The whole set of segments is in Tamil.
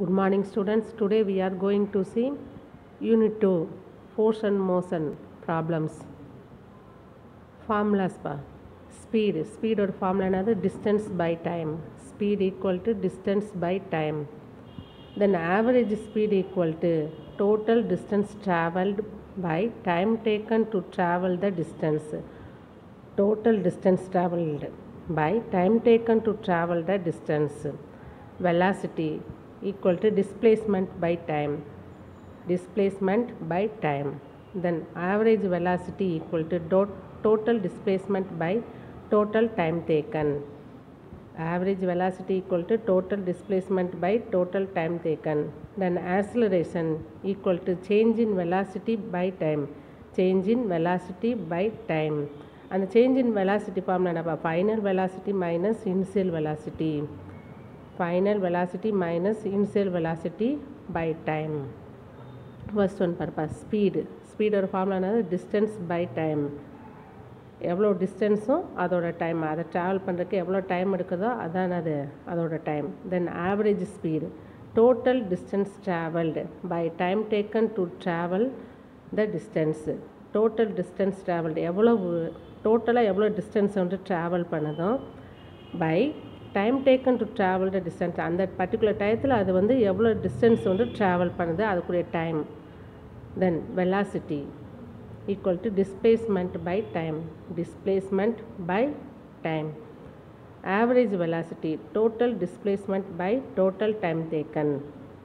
Good morning students. Today we are going to see Unit 2 Force and Motion Problems. Formulas pa. Speed or formula another distance by time. Speed equal to distance by time. Then average speed equal to total distance traveled by time taken to travel the distance. Total distance traveled by time taken to travel the distance. Velocity equal to displacement by time. Displacement by time. Then average velocity equal to total displacement by total time taken. Average velocity equal to total displacement by total time taken. Then acceleration equal to change in velocity by time. Change in velocity by time. And the change in velocity formula final velocity minus initial velocity. Final velocity minus initial velocity by time. First one purpose speed or formula distance by time. எவ்வளோ டிஸ்டன்ஸும் அதோட டைம் அதை ட்ராவல் பண்ணுறதுக்கு எவ்வளோ டைம் எடுக்குதோ அதான் அதோட time. Then average speed total distance travelled by time taken to travel the distance. Total distance travelled டோட்டலாக எவ்வளோ டிஸ்டன்ஸ் வந்து ட்ராவல் பண்ணதும் by time taken to travel the distance. அந்த பர்டிகுலர் டயத்தில் அது வந்து எவ்வளோ டிஸ்டன்ஸ் வந்து ட்ராவல் பண்ணுது அதுக்குரிய time. Then velocity equal to displacement by time. Displacement by time. Average velocity total displacement by total time taken.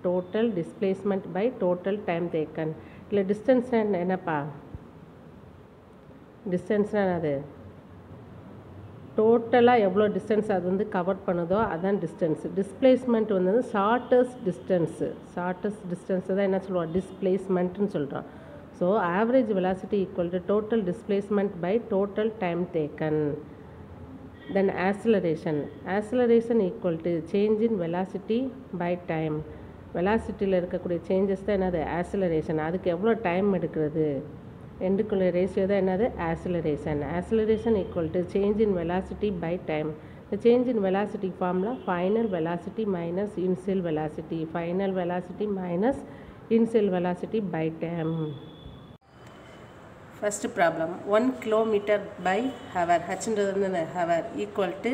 Total displacement by total time taken. இல்லை distance என்னப்பா டிஸ்டன்ஸ்னால் அது டோட்டலாக எவ்வளோ டிஸ்டன்ஸ் அது வந்து கவர் பண்ணுதோ அதுதான் டிஸ்டன்ஸ். டிஸ்பிளேஸ்மெண்ட் வந்து ஷார்ட்டஸ்ட் டிஸ்டன்ஸு. ஷார்ட்டஸ்ட் டிஸ்டன்ஸை தான் என்ன சொல்லுவோம் டிஸ்பிளேஸ்மெண்ட்டுன்னு சொல்கிறோம். So average velocity equal to total displacement by total time taken. Then acceleration equal to change in velocity by time. வெலாசிட்டியில் இருக்கக்கூடிய சேஞ்சஸ் தான் என்னது ஆக்சிலரேஷன். அதுக்கு எவ்வளோ டைம் எடுக்கிறது ரெண்டுக்குள்ள ரேஷியோ தான் என்னது acceleration. Acceleration equal to change in velocity by time. The change in velocity formula final velocity minus initial velocity. Final velocity minus initial velocity by time. First problem 1 kilometer by hour h hour equal to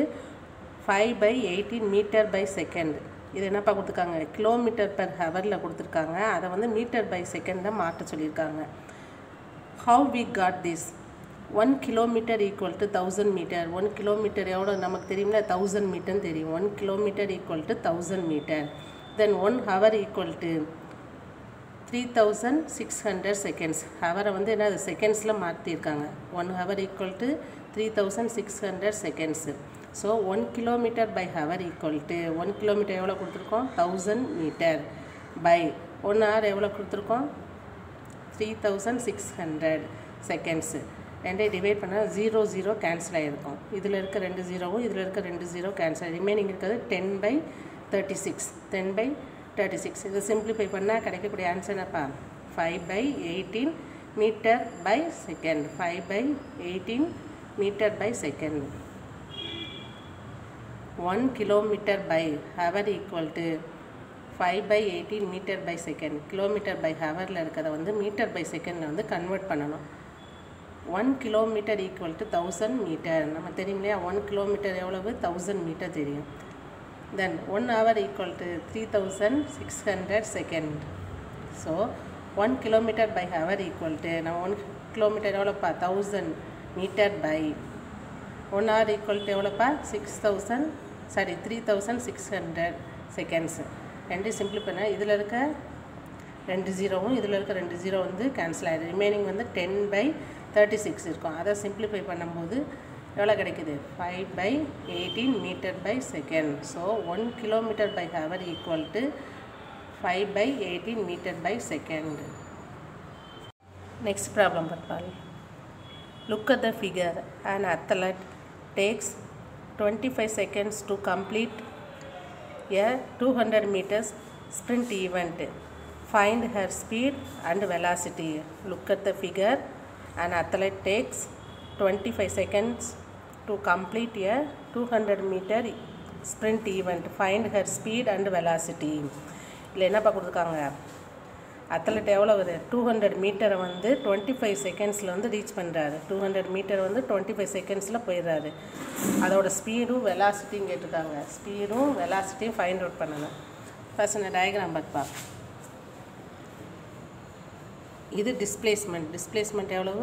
5 by 18 meter by second. இது என்னப்பா கொடுத்துருக்காங்க கிலோமீட்டர் பெர் ஹவரில் கொடுத்துருக்காங்க. அதை வந்து மீட்டர் பை செகண்டில் மாற்ற சொல்லியிருக்காங்க. How we got this 1 kilometer equal to 1000 meter. 1 kilometer எவ்வளோ நமக்கு தெரியும்ல 1000 மீட்டர்னு தெரியும். 1 kilometer equal to 1000 meter. Then 1 hour equal to 3600 seconds. ஹவரை வந்து என்ன செகண்ட்ஸில் மாற்றிருக்காங்க. 1 hour equal to 3600 seconds. So 1 kilometer by hour equal to 1 kilometer எவ்வளோ கொடுத்துருக்கோம் 1000 meter by 1 hour எவ்வளோ கொடுத்துருக்கோம் 3600 seconds. ரெண்டே டிவைட் பண்ணால் 0 0 கேன்சல் ஆகிருக்கும். இதில் இருக்க 2 0வும் இதில் இருக்க 2 0 கேன்சல். ரிமைனிங் இருக்கிறது 10 by 36. 10 by 36. இதை சிம்பிளிஃபை பண்ணால் கிடைக்கக்கூடிய ஆன்சர் என்னப்பா 5 by 18 metre by second. 5 by 18 metre by second. 1 kilometer by hour equal to 5 by 18 metre by second. Kilometre by ஹவரில் இருக்கிறத வந்து மீட்டர் பை செகண்டில் வந்து கன்வெர்ட் பண்ணணும். 1 kilometer equal to 1000 meter. நம்ம தெரியும் இல்லையா 1 kilometer எவ்வளவு 1000 மீட்டர் தெரியும். Then 1 hour equal to 3600 second. So 1 kilometer by hour equal to now 1 kilometer எவ்வளோப்பா 1000 meter by 1 hour equal to எவ்வளோப்பா 3600 seconds. ரெண்டு சிம்பிள் பண்ண இதில் இருக்க 2 0வும் இதில் இருக்க 2 0 வந்து கேன்சல் ஆகிடும். ரிமைனிங் வந்து 10 by 36 இருக்கும். அதை சிம்பிளிஃபை பண்ணும்போது எவ்வளோ கிடைக்குது 5 by 18 metre by second. So 1 kilometer by hour equal to 5 by 18 metre by second. Next problem பார்ப்பால். Look at the figure. an athlete takes 25 seconds to complete a 200 meters sprint event. Find her speed and velocity. Look at the figure. An athlete takes 25 seconds to complete a 200 meter sprint event. Find her speed and velocity. இல்லை என்னப்பா கொடுத்துருக்காங்க, அத்லட் எவ்வளோ வருது 200 மீட்டரை வந்து 25 செகண்ட்ஸில் வந்து ரீச் பண்ணுறாரு. 200 மீட்டர் வந்து 25 செகண்ட்ஸில் போயிடுறாரு. அதோட ஸ்பீடும் வெலாசிட்டியும் கேட்டிருக்காங்க. ஸ்பீடும் வெலாசிட்டியும் ஃபைண்ட் அவுட் பண்ணணும். ஃபர்ஸ்ட் இந்த டயக்ராம் பார்ப்பா. இது டிஸ்பிளேஸ்மெண்ட் எவ்வளவு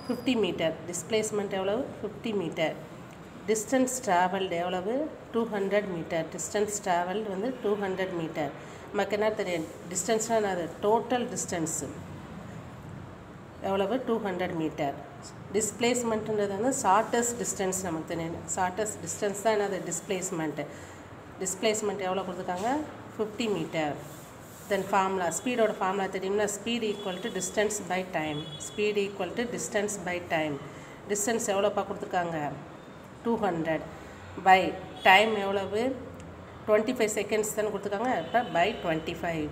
50 மீட்டர். டிஸ்பிளேஸ்மெண்ட் எவ்வளவு 50 மீட்டர். டிஸ்டன்ஸ் ட்ராவல்டு எவ்வளவு 200 மீட்டர். டிஸ்டன்ஸ் ட்ராவல்டு வந்து 200 மீட்டர். நமக்கு என்ன தெரியும், டிஸ்டன்ஸ்னால் அது டோட்டல் டிஸ்டன்ஸு எவ்வளவு 200 மீட்டர். டிஸ்பிளேஸ்மெண்ட்டுன்றது வந்து ஷார்ட்டஸ்ட் டிஸ்டன்ஸ் நமக்கு தெரியும். ஷார்ட்டஸ்ட் டிஸ்டன்ஸ் தான் என்னது டிஸ்பிளேஸ்மெண்ட்டு. டிஸ்பிளேஸ்மெண்ட் எவ்வளோ கொடுத்துருக்காங்க 50 மீட்டர். தென் ஃபார்முலா, ஸ்பீடோட ஃபார்முலா தெரியும்னா, speed equal to distance by time. Speed equal to distance by time. Distance எவ்வளோப்பா கொடுத்துருக்காங்க 200 பை டைம் எவ்வளவு 25 செகண்ட்ஸ் தானே கொடுத்துருக்காங்க. இப்போ பை 25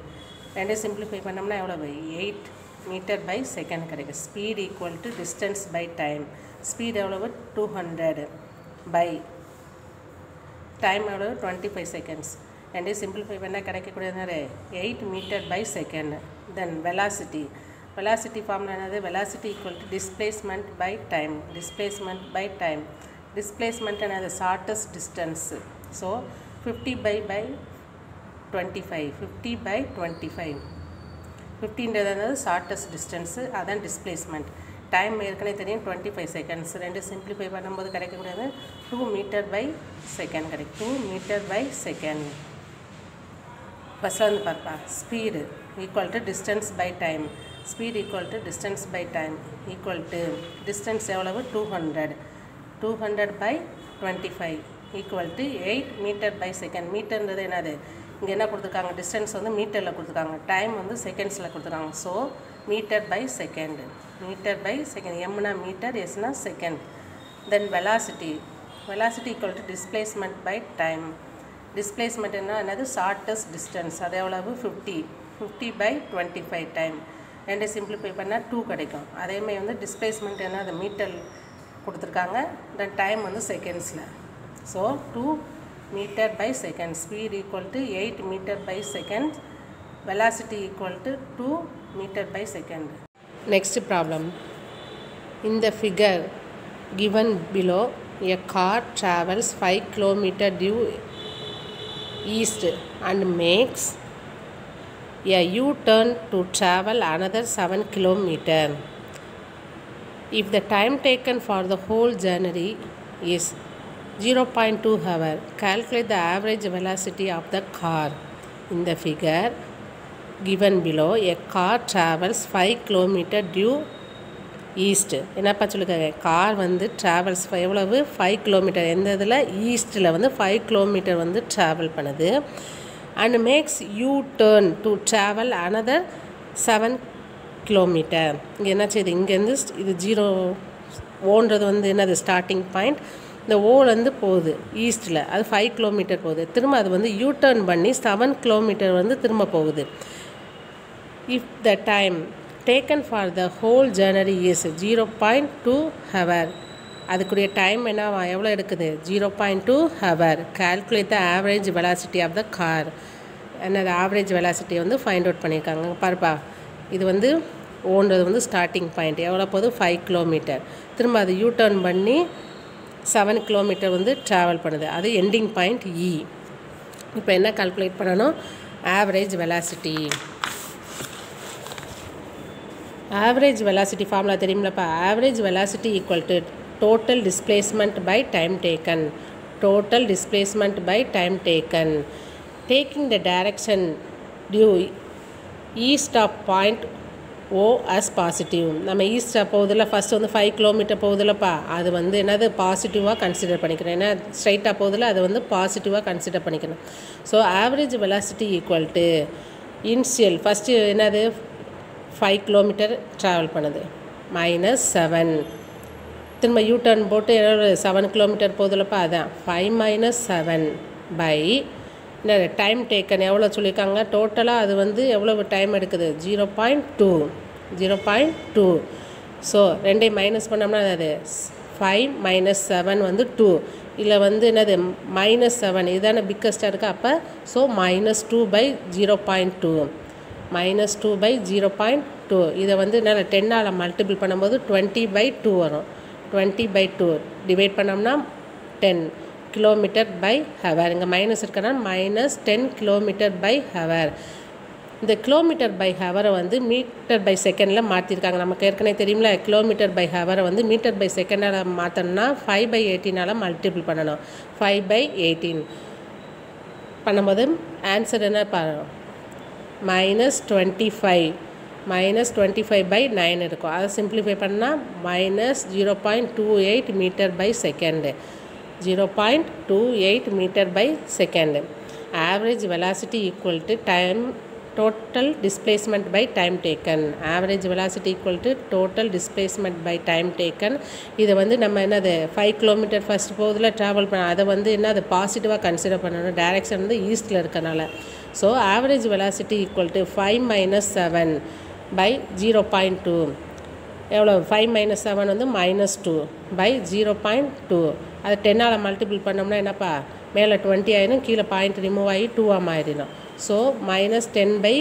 ரெண்டையும் சிம்பிளிஃபை பண்ணோம்னா எவ்வளவு 8 மீட்டர் பை செகண்ட் கிடைக்கும். Speed equal to distance by time. Speed எவ்வளவு 200 பை டைம் எவ்வளவு 25 செகண்ட்ஸ். ரெண்டையும் சிம்பிளிஃபை பண்ணால் கிடைக்கக்கூடியது 8 metre by second. Then velocity formula என்னது, velocity equal to displacement by time. Displacement by time. Displacement என்னது shortest distance. So 50 by 25. 50 by 25. 50ன்றது ஷார்ட்டஸ்ட் டிஸ்டன்ஸு, அதான் டிஸ்பிளேஸ்மெண்ட். டைம் ஏற்கனவே தெரியும் 25 செகண்ட்ஸ். ரெண்டு சிம்பிளிஃபை பண்ணும்போது கிடைக்கக்கூடியது 2 மீட்டர் பை செகண்ட் கிடைக்கும். 2 மீட்டர் பை செகண்ட். ஃபஸ்ட்டில் வந்து பார்ப்பா, speed equal to distance by time. Speed equal to distance by time equal to distance எவ்வளவு 200 by 25 equal to 8 metre by second. மீட்டர்ன்றது என்னது, இங்கே என்ன கொடுத்துருக்காங்க, டிஸ்டன்ஸ் வந்து மீட்டரில் கொடுத்துருக்காங்க, டைம் வந்து செகண்ட்ஸில் கொடுத்துருக்காங்க. So metre by second. Metre by second. எம்னா மீட்டர், எஸ்னா second. Then velocity equal to displacement by time. Displacement என்னது ஷார்ட்டஸ்ட் டிஸ்டன்ஸ், அது எவ்வளவு 50 by 25 டைம். ரெண்டு சிம்பிளிஃபை பண்ணால் 2 கிடைக்கும். அதேமாதிரி வந்து டிஸ்பிளேஸ்மெண்ட் என்ன, அது மீட்டர் கொடுத்துருக்காங்க. தென் டைம் வந்து செகண்ட்ஸில். So 2 metre by second. Speed equal to 8 metre by second. Velocity equal to 2 metre by second. Next problem. In the figure given below, a car travels 5 km due east and makes a U-turn to travel another 7 km. If the time taken for the whole journey is 0.2 hour, calculate the average velocity of the car. In the figure given below, a car travels 5 km due east. என்னப்பா சொல்லிருக்காங்க, கார் வந்து ட்ராவல்ஸ் எவ்வளவு 5 கிலோமீட்டர். எந்த இதில், ஈஸ்ட்டில் வந்து 5 கிலோமீட்டர் வந்து ட்ராவல் பண்ணுது. And makes you turn to travel another 7 kilometre. இங்கே என்ன செய்யுது, இங்கேருந்து இது 0 ஓன்றது வந்து என்னது ஸ்டார்டிங் பாயிண்ட். இந்த ஓலேருந்து போகுது ஈஸ்ட்டில், அது 5 கிலோமீட்டர் போகுது. திரும்ப அது வந்து யூ டேர்ன் பண்ணி 7 கிலோமீட்டர் வந்து திரும்ப போகுது. If the time taken for the whole journey is 0.2 hour, அதுக்குரிய டைம் என்ன எவ்வளோ எடுக்குது 0.2 hour. calculate the average velocity of the car. என்னது ஆவரேஜ் வெலாசிட்டி வந்து ஃபைண்ட் அவுட் பண்ணியிருக்காங்க. பாருப்பா, இது வந்து ஓன்றது வந்து ஸ்டார்டிங் பாயிண்ட் எவ்வளோ போகுது 5 கிலோமீட்டர். திரும்ப அது யூ டர்ன் பண்ணி 7 கிலோமீட்டர் வந்து ட்ராவல் பண்ணுது, அது எண்டிங் பாயிண்ட் இ. இப்போ என்ன கால்குலேட் பண்ணணும், average velocity. Average velocity formula தெரியுமில்லப்பா. Average velocity equal to total displacement by time taken. Total displacement by time taken. Taking the direction due east of point O as positive. நம்ம ஈஸ்டாக போகுதில்ல, ஃபஸ்ட்டு வந்து 5 கிலோமீட்டர் போகுதில்லப்பா, அது வந்து என்னது பாசிட்டிவாக கன்சிடர் பண்ணிக்கிறேன். ஏன்னா ஸ்ட்ரைட்டாக போகுதில்ல, அது வந்து பாசிட்டிவாக கன்சிடர் பண்ணிக்கணும். So average velocity equal to initial first என்னது 5 கிலோமீட்டர் ட்ராவல் பண்ணுது -7. திரும்ப யூ டர்ன் போட்டு 7 கிலோமீட்டர் போகுதுல்லப்பா, அதான் 5 - 7 பை என்ன டைம் டேக்கன் எவ்வளோ சொல்லியிருக்காங்க. டோட்டலாக அது வந்து எவ்வளோ டைம் எடுக்குது 0.2. ஸோ ரெண்டையும் மைனஸ் பண்ணோம்னா அது 5 minus 7 வந்து 2. இதில் வந்து என்னது -7 இதுதானே பிக்கஸ்ட்டாக இருக்குது. அப்போ ஸோ -2/0.2 -2/0.2 இதை வந்து என்னால் 10ஆல் மல்டிபிள் பண்ணும்போது 20/2 வரும். 20/2 டிவைட் பண்ணோம்னா 10 km/h. இங்கே மைனஸ் இருக்கனால -10 km/h. இந்த km/h வந்து மீட்டர்/செகண்டில் மாற்றிருக்காங்க. நமக்கு ஏற்கனவே தெரியுமில்ல, km/h வந்து மீட்டர்/செகண்டால் மாற்றணும்னா 5/18ஆல் மல்டிபிள் பண்ணணும். 5/18 பண்ணும்போது ஆன்சர் என்ன பாருங்கள், -25 -25/9 இருக்கும். அதை சிம்பிளிஃபை பண்ணால் -0.28 metre per second 0.28 metre per second. Average velocity equal to time total displacement by time taken. Average velocity equal to total displacement by time taken. இதை வந்து நம்ம என்னது 5 km ஃபஸ்ட் போதில் ட்ராவல் பண்ண அதை வந்து என்ன அது பாசிட்டிவாக கன்சிடர் பண்ணணும். டைரெக்ஷன் வந்து ஈஸ்டில் இருக்கனால. So average velocity equal to 5 - 7/0.2. எவ்வளோ 5 - 7 வந்து -2/0.2. அதை 10ஆல் மல்டிபிள் பண்ணோம்னா என்னப்பா மேலே 20 ஆயிடும், கீழே பாயிண்ட் ரிமூவ் ஆகி 2 மாறிடும். So -10/10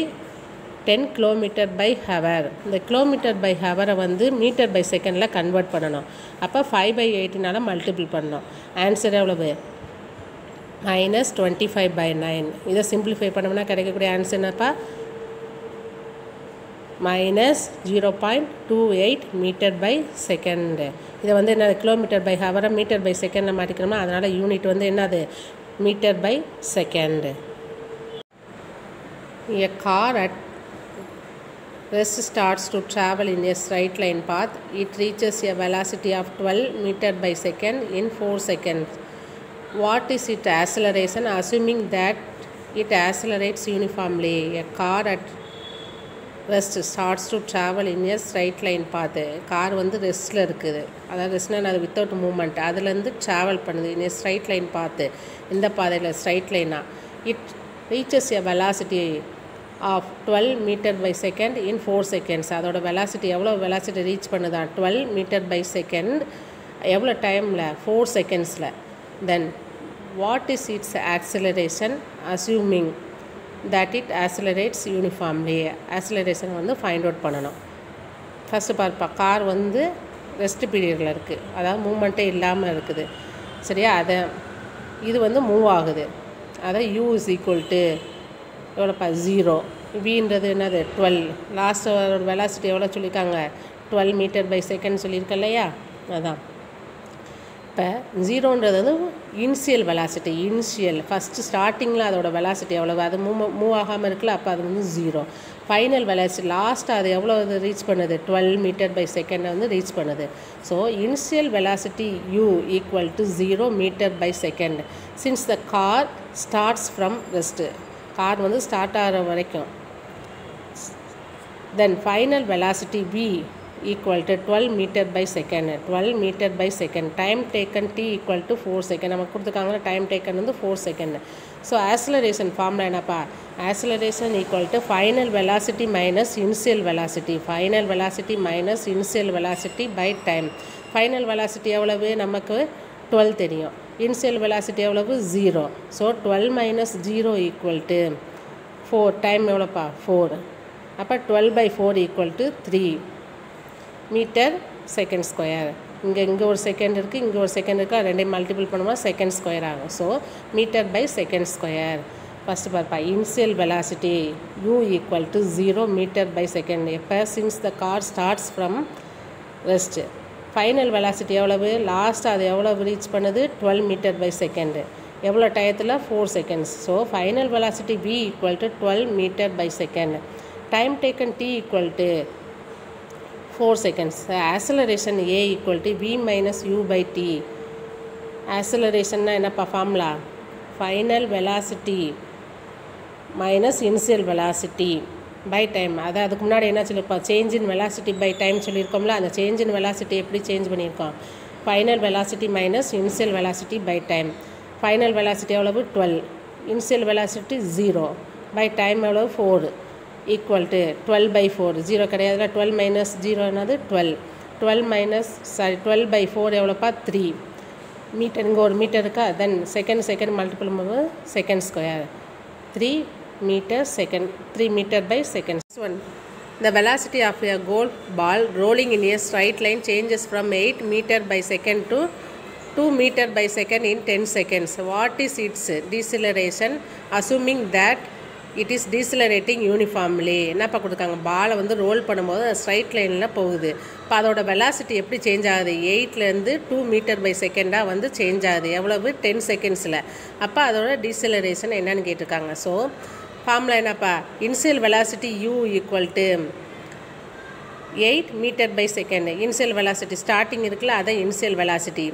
km/h. இந்த km/h வந்து மீட்டர்/செகண்டில் கன்வெர்ட் பண்ணணும். அப்போ 5/18ஆல் மல்டிபிள் பண்ணணும். ஆன்சர் எவ்வளவு -25/9. இதை சிம்பிளிஃபை பண்ணோம்னா கிடைக்கக்கூடிய ஆன்சர் என்னப்பா -0.28 மீட்டர்/செகண்ட். இதை வந்து என்ன km/h மீட்டர்/செகண்டில் மாட்டிக்கணுமா, அதனால் யூனிட் வந்து என்னது மீட்டர்/செகண்ட். A car at rest starts to travel in a straight line path. It reaches a velocity of 12 meters/second in 4 seconds. What is its acceleration assuming that it accelerates uniformly? A car at rest starts to travel in a straight line path. Car வந்து ரெஸ்ட்டில் இருக்குது, அதாவது ரெஸ்ட்னா அது வித்தவுட் மூமெண்ட், அதுலேருந்து ட்ராவல் பண்ணுது in a straight line path. இந்த பாதையில் ஸ்ட்ரைட் லைனாக it reaches a velocity of 12 meters/second in 4 seconds. அதோட வெலாசிட்டி எவ்வளோ வெலாசிட்டி ரீச் பண்ணுதான் 12 meters/second எவ்வளோ டைமில் 4 secondsல. Then what is its acceleration assuming that it accelerates uniformly. Acceleration வந்து ஃபைண்ட் அவுட் பண்ணணும். ஃபஸ்ட்டு பார்ப்பா, கார் வந்து ரெஸ்ட் பீரியடில் இருக்குது, அதாவது மூமெண்ட்டே இல்லாமல் இருக்குது சரியா. அதை இது வந்து மூவ் ஆகுது, அதை u is equal to எவ்வளோப்பா 0. வின்றது என்னது 12. லாஸ்ட்டு ஒரு வெலாசிட்டி எவ்வளோ சொல்லியிருக்காங்க 12 மீட்டர்/செகண்ட் சொல்லியிருக்க இல்லையா, அதான். இப்போ 0ன்றது வந்து இனிஷியல் வெலாசிட்டி. இனிஷியல் ஃபஸ்ட்டு ஸ்டார்டிங்கில் அதோட வெலாசிட்டி எவ்வளவு, அது மூவ் ஆகாமல் இருக்குல்ல, அப்போ அது வந்து 0. ஃபைனல் வெலாசிட்டி லாஸ்ட்டு அது எவ்வளோ அது ரீச் பண்ணுது 12 மீட்டர்/செகண்டை வந்து ரீச் பண்ணுது. So initial velocity u equal to 0 metre per second since the car starts from rest. Car வந்து ஸ்டார்ட் ஆகிற வரைக்கும். Then final velocity v equal to 12 meter/second. 12 meter/second. Time taken t equal to 4 second. நமக்கு கொடுத்துருக்காங்க டைம் டேக்கன் வந்து 4 செகண்ட். ஸோ ஆக்சிலரேஷன் ஃபார்முலா என்னப்பா, acceleration equal to final velocity minus initial velocity. Final velocity minus initial velocity by time. Final velocity எவ்வளவு நமக்கு 12 தெரியும், இனிஷியல் வெலாசிட்டி எவ்வளவு 0. So 12 - 0 equal to 4. டைம் எவ்வளோப்பா 4. அப்போ 12/4 ஈக்குவல் டு 3 மீட்டர்/செகண்ட் ஸ்கொயர். இங்கே ஒரு செகண்ட் இருக்குது, இங்கே ஒரு செகண்ட் இருக்குது, ரெண்டையும் மல்டிபிள் பண்ணுவோம் செகண்ட் ஸ்கொயர் ஆகும். So metre per second square. ஃபஸ்ட்டு பார்ப்பா, initial velocity u equal to 0 metre per second. எப்போ since the car starts from rest. Final velocity எவ்வளவு, லாஸ்ட் அது எவ்வளோ ரீச் பண்ணுது 12 மீட்டர்/செகண்ட். எவ்வளோ டயத்தில் 4 seconds. So final velocity v equal to 12 metre per second. Time taken t equal to 4 seconds. Acceleration a equal to v minus u by t. Acceleration என்னப்பா formula, final velocity minus initial velocity by time. அதுக்கு முன்னாடி என்ன சொல்லியிருப்போம், change in velocity by time சொல்லியிருக்கோம்ல. அந்த சேஞ்ச் இன் வெலாசிட்டி எப்படி சேஞ்ச் பண்ணியிருக்கோம், final velocity minus initial velocity by time. Final velocity எவ்வளவு 12, இனிஷியல் வெலாசிட்டி 0 பை டைம் எவ்வளவு 4 ஈக்குவல் டு 12/4. 0 கிடையாதுல, 12 - 0 என்னது 12. 12/4 எவ்வளோப்பா 3 மீட்டர், இங்கே ஒரு மீட்டர் இருக்கா, தென் செகண்ட் மல்டிபிள் பண்ணும்போது second square 3 metre second, 3 metre by second. The velocity of a golf ball rolling in a straight line changes from 8 meter by second to 2 meter by second in 10 seconds. What is its deceleration assuming that it is decelerating uniformly? என்னப்பா கொடுத்துருக்காங்க, பாலை வந்து ரோல் பண்ணும்போது ஸ்ட்ரைட் லைனில் போகுது. இப்போ அதோட வெலாசிட்டி எப்படி சேஞ்ச் ஆகுது, 8லேருந்து 2 மீட்டர் பை செகண்டாக வந்து சேஞ்ச் ஆகுது. எவ்வளவு, 10 செகண்ட்ஸில். அப்போ அதோட டீசலரேஷன் என்னன்னு கேட்டிருக்காங்க. ஸோ ஃபார்முலா என்னப்பா, initial velocity u equal to 8 metre by second. Initial velocity starting இருக்குல்ல, அதை இனிஷியல் வெலாசிட்டி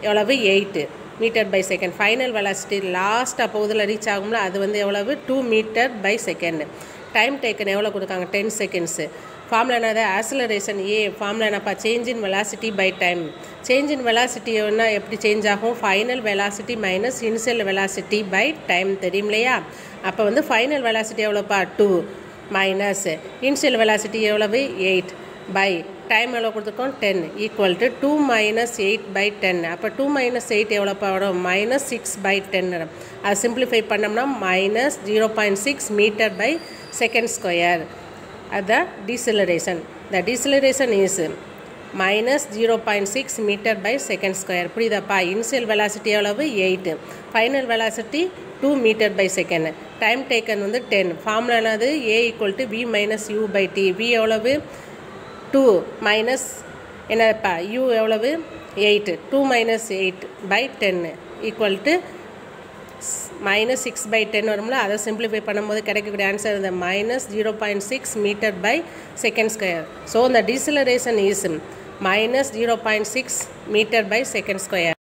எவ்வளவு 8 metre by second. Final velocity லாஸ்ட்டாக போகுதில் ரீச் ஆகும்ல, அது வந்து எவ்வளவு 2 metre by second. Time taken எவ்வளோ கொடுக்காங்க, 10 செகண்ட்ஸு. ஃபார்முலா என்னது, ஆக்ஸலரேஷன் ஏ. ஃபார்முலா என்னப்பா, change in velocity by time. Change in velocity என்ன எப்படி சேஞ்ச் ஆகும், final velocity minus initial velocity by time தெரியும் இல்லையா. அப்போ வந்து ஃபைனல் வெலாசிட்டி எவ்வளோப்பா 2 மைனஸ் இனிஷியல் வெலாசிட்டி எவ்வளவு 8 பை டைம் எவ்வளோ கொடுத்துருக்கோம் 10 ஈக்குவல் டு 2 மைனஸ் 8 பை 10. அப்போ 2 மைனஸ் 8 எவ்வளோப்பா வரும், மைனஸ் 6 பை 10. அது சிம்பிளிஃபை பண்ணோம்னா minus 0.6 metre by second square. அதுதான் deceleration. The deceleration is minus 0.6 metre by second square. புரியுதாப்பா, இனிஷியல் வெலாசிட்டி எவ்வளவு 8, final velocity 2 metre by second. Time taken வந்து 10. ஃபார்முலா என்னது, A equal to V minus U by T. V எவ்வளவு 2 மைனஸ் என்னப்பா யூ எவ்வளவு 8, 2 minus 8 by 10 equal to minus 6 by 10 வரும்ல. அதை சிம்பிளிஃபை பண்ணும்போது கிடைக்கக்கூடிய ஆன்சர் இந்த minus 0.6 metre by second square. So இந்த deceleration is minus 0.6 metre by second square.